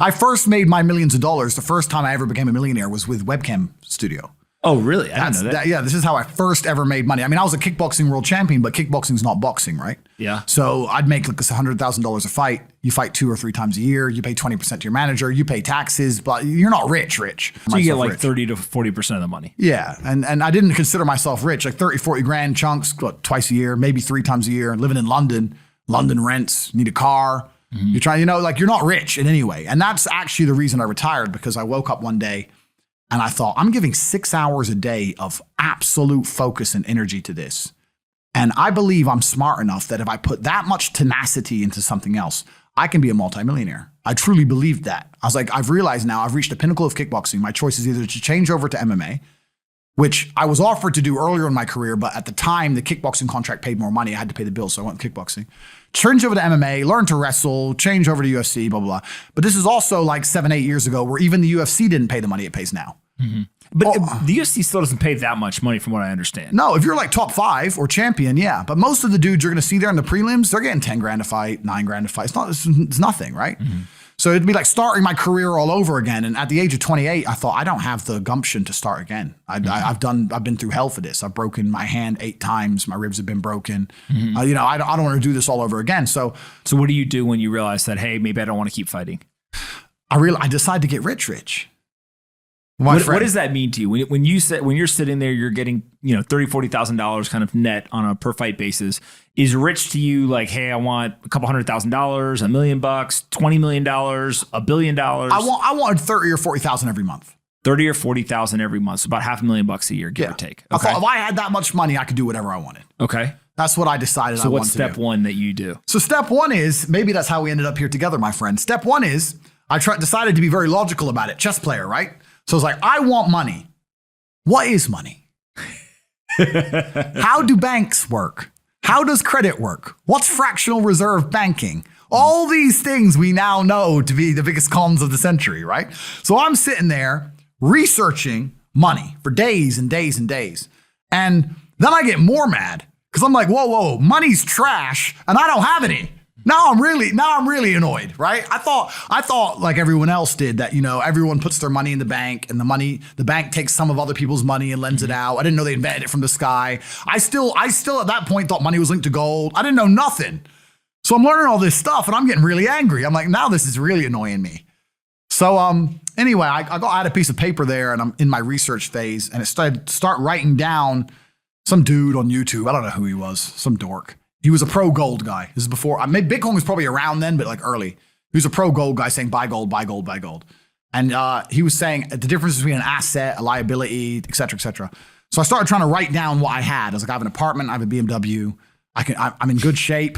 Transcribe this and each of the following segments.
I first made my millions of dollars. The first time I ever became a millionaire was with Webcam Studio. Oh, really? I didn't know that. Yeah, this is how I first ever made money. I mean, I was a kickboxing world champion, but kickboxing's not boxing, right? Yeah. So I'd make like $100,000 a fight. You fight 2 or 3 times a year. You pay 20% to your manager. You pay taxes, but you're not rich. So you get like 30 to 40% of the money. Yeah. And I didn't consider myself rich, like 30, 40 grand chunks, twice a year, maybe 3 times a year, living in London. London rents, need a car. You're trying, you're not rich in any way. And that's actually the reason I retired, because I woke up one day and I thought, I'm giving 6 hours a day of absolute focus and energy to this. And I believe I'm smart enough that if I put that much tenacity into something else, I can be a multimillionaire. I truly believed that. I was like, I've realized now I've reached the pinnacle of kickboxing. My choice is either to change over to MMA, which I was offered to do earlier in my career, but at the time, the kickboxing contract paid more money. I had to pay the bills, so I went with kickboxing. Change over to MMA, learn to wrestle, change over to UFC, blah, blah, blah. But this is also like 7, 8 years ago where even the UFC didn't pay the money it pays now. But the UFC still doesn't pay that much money from what I understand. No, if you're like top 5 or champion, yeah. But most of the dudes you're going to see there in the prelims, they're getting 10 grand a fight, 9 grand a fight. It's nothing, right? So it'd be like starting my career all over again. And at the age of 28, I thought, I don't have the gumption to start again. I've been through hell for this. I've broken my hand 8 times. My ribs have been broken. I don't want to do this all over again. So what do you do when you realize that, hey, maybe I don't want to keep fighting? I decided to get rich. What does that mean to you? When you're sitting there, you're getting, $30,000, $40,000 kind of net on a per fight basis. Is rich to you like, hey, I want a couple $100,000, $1 million, $20 million, $1 billion? I wanted 30 or 40,000 every month. 30 or 40,000 every month. So about $500,000 a year, give or take. Okay. I thought if I had that much money, I could do whatever I wanted. Okay. That's what I decided I wanted to do. So what's step one that you do? So step one is, maybe that's how we ended up here together, my friend. Step one is, I decided to be very logical about it. Chess player, right? So it's like, I want money. What is money? How do banks work? How does credit work? What's fractional reserve banking? All these things we now know to be the biggest cons of the century, right? So I'm sitting there researching money for days and days and days. And then I get more mad because I'm like, whoa, money's trash and I don't have any. Now I'm really annoyed, right? I thought like everyone else did that, everyone puts their money in the bank and the bank takes some of other people's money and lends it out. I didn't know they invented it from the sky. I still at that point thought money was linked to gold. I didn't know nothing. So I'm learning all this stuff and I'm getting really angry. I'm like, now this is really annoying me. So anyway, I had a piece of paper there and I'm in my research phase and it start writing down some dude on YouTube. I don't know who he was, some dork. He was a pro gold guy. This is before, maybe Bitcoin was probably around then, but like early. He was a pro gold guy saying buy gold, buy gold, buy gold. And he was saying the difference between an asset, a liability, et cetera, et cetera. So I started trying to write down what I had. I was like, I have an apartment, I have a BMW. I'm in good shape,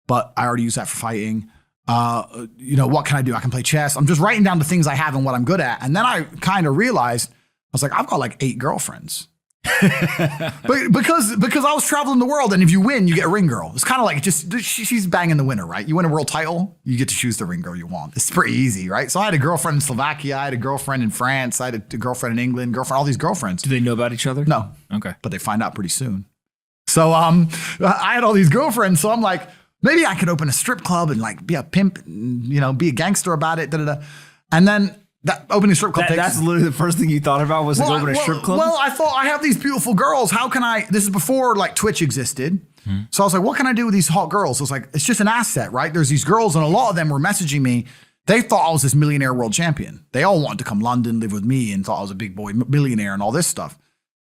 but I already use that for fighting. What can I do? I can play chess. I'm just writing down the things I have and what I'm good at. And then I kind of realized, I was like, I've got like 8 girlfriends. But because I was traveling the world, and if you win, you get a ring girl. It's kind of like she's banging the winner, right? You win a world title, you get to choose the ring girl you want. It's pretty easy, right? So I had a girlfriend in Slovakia, I had a girlfriend in France, I had a girlfriend in England, all these girlfriends. Do they know about each other? No. Okay. But they find out pretty soon. So I had all these girlfriends, so I'm like, maybe I could open a strip club and like be a pimp, and, be a gangster about it, And then that opening strip club that's literally the first thing you thought about was opening a strip club? Well, I thought I have these beautiful girls. How can this is before like Twitch existed. So I was like, what can I do with these hot girls? I was like, it's just an asset, right? There's these girls and a lot of them were messaging me. They thought I was this millionaire world champion. They all wanted to come London, live with me and thought I was a big boy millionaire and all this stuff.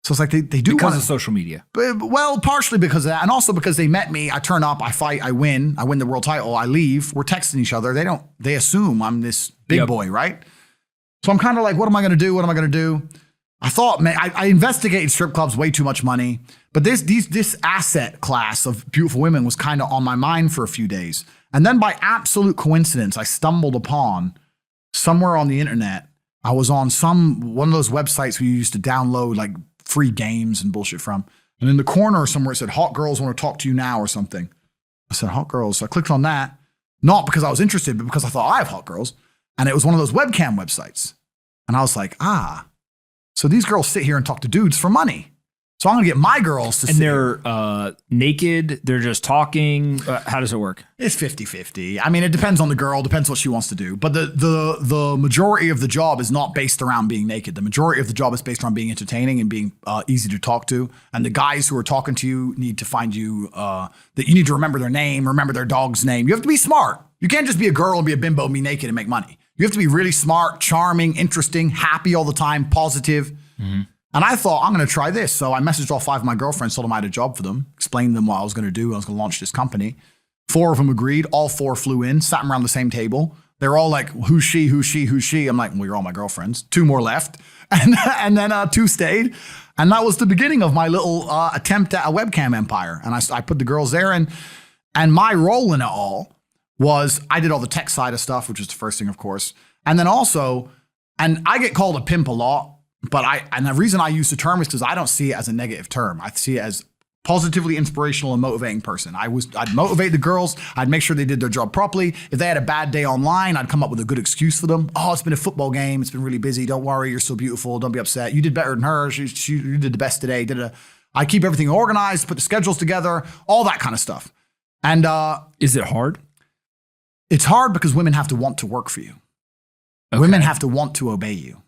So it's like they do because of social media. Well, partially because of that. And also because they met me. I turn up, I fight, I win the world title, I leave. We're texting each other. They assume I'm this big boy, right? So I'm kind of like, what am I going to do? What am I going to do? I thought, man, I investigated strip clubs, way too much money. But this asset class of beautiful women was kind of on my mind for a few days. And then by absolute coincidence, I stumbled upon somewhere on the internet. I was on one of those websites where you used to download like free games and bullshit from. And in the corner somewhere it said, hot girls want to talk to you now or something. I said, hot girls. So I clicked on that, not because I was interested, but because I thought I have hot girls. And it was one of those webcam websites. And I was like, so these girls sit here and talk to dudes for money. So I'm going to get my girls to And they're naked. They're just talking. How does it work? It's 50-50. I mean, it depends on the girl, depends what she wants to do. But the majority of the job is not based around being naked. The majority of the job is based around being entertaining and being easy to talk to. And the guys who are talking to you need to find you, that you need to remember their name, remember their dog's name. You have to be smart. You can't just be a girl and be a bimbo and be naked and make money. You have to be really smart, charming, interesting, happy all the time, positive. Mm-hmm. And I thought, I'm going to try this. So I messaged all 5 of my girlfriends, told them I had a job for them, explained to them what I was going to do. I was going to launch this company. 4 of them agreed. All 4 flew in, sat around the same table. They're all like, who's she, who's she, who's she? I'm like, well, you're all my girlfriends. 2 more left. And then 2 stayed. And that was the beginning of my little attempt at a webcam empire. And I put the girls there. And my role in it all was I did all the tech side of stuff, which was the first thing, of course. And then also, and I get called a pimp a lot. But and the reason I use the term is because I don't see it as a negative term. I see it as positively inspirational and motivating person. I'd motivate the girls. I'd make sure they did their job properly. If they had a bad day online, I'd come up with a good excuse for them. Oh, it's been a football game. It's been really busy. Don't worry. You're so beautiful. Don't be upset. You did better than her. You did the best today. I keep everything organized, put the schedules together, all that kind of stuff. And is it hard? It's hard because women have to want to work for you. Okay. Women have to want to obey you.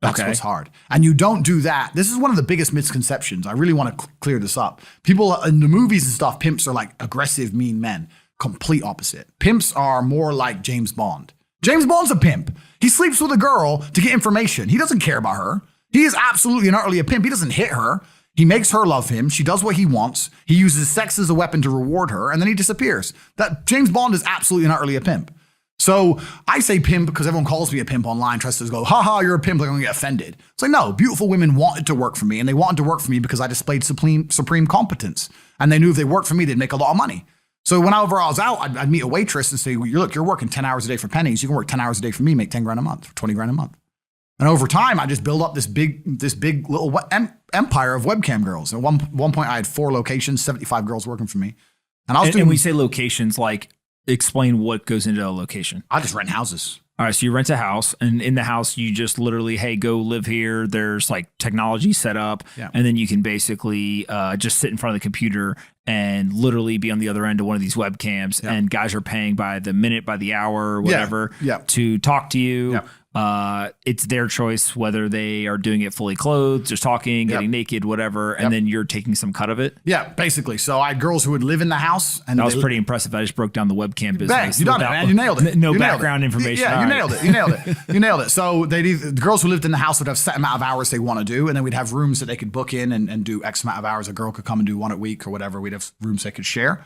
That's what's hard. And you don't do that. This is one of the biggest misconceptions. I really want to clear this up. People in the movies and stuff, pimps are like aggressive, mean men. Complete opposite. Pimps are more like James Bond. James Bond's a pimp. He sleeps with a girl to get information. He doesn't care about her. He is absolutely and utterly a pimp. He doesn't hit her. He makes her love him. She does what he wants. He uses sex as a weapon to reward her, and then he disappears. That James Bond is absolutely and utterly a pimp. So I say pimp because everyone calls me a pimp online, tries to go, haha, you're a pimp, they're going to get offended. It's like, no, beautiful women wanted to work for me, and they wanted to work for me because I displayed supreme competence. And they knew if they worked for me, they'd make a lot of money. So whenever I was out, I'd meet a waitress and say, well, you're working 10 hours a day for pennies. You can work 10 hours a day for me, make 10 grand a month, 20 grand a month. And over time, I just built up this big little empire of webcam girls. At one point, I had 4 locations, 75 girls working for me. And I was doing. And we say locations, like, explain what goes into a location. I just rent houses. All right. So you rent a house, and in the house, you just literally, hey, go live here. There's like technology set up. Yeah. And then you can basically just sit in front of the computer and literally be on the other end of one of these webcams. Yeah. And guys are paying by the minute, by the hour, whatever, to talk to you. Yeah. It's their choice whether they are doing it fully clothed, just talking, getting naked, whatever, and then you're taking some cut of it. Yeah, basically. So I had girls who would live in the house, and that was pretty impressive. I just broke down the webcam business. Bang, you done it, man. You nailed it. No background information. Yeah, you nailed it. You nailed it. You nailed it. So the girls who lived in the house would have set amount of hours they want to do, and then we'd have rooms that they could book in and do X amount of hours. A girl could come and do 1 a week or whatever. We'd have rooms they could share.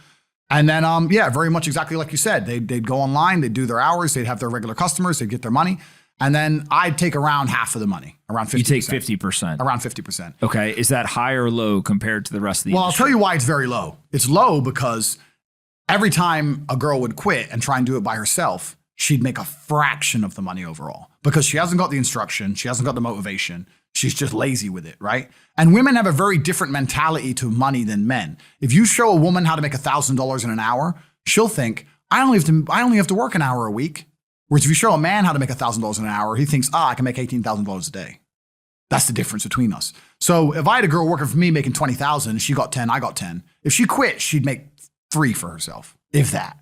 And then, very much exactly like you said. They'd go online, they'd do their hours, they'd have their regular customers, they'd get their money. And then I'd take around half of the money, around 50%. You take 50%. Around 50%. Okay. Is that high or low compared to the rest of the industry? I'll tell you why it's very low. It's low because every time a girl would quit and try and do it by herself, she'd make a fraction of the money overall because she hasn't got the instruction. She hasn't got the motivation. She's just lazy with it, right? And women have a very different mentality to money than men. If you show a woman how to make $1,000 in an hour, she'll think, I only have to work an hour a week. Whereas if you show a man how to make $1,000 an hour, he thinks, I can make $18,000 a day. That's the difference between us. So if I had a girl working for me making $20,000, she got 10, I got 10. If she quit, she'd make 3 for herself, if that.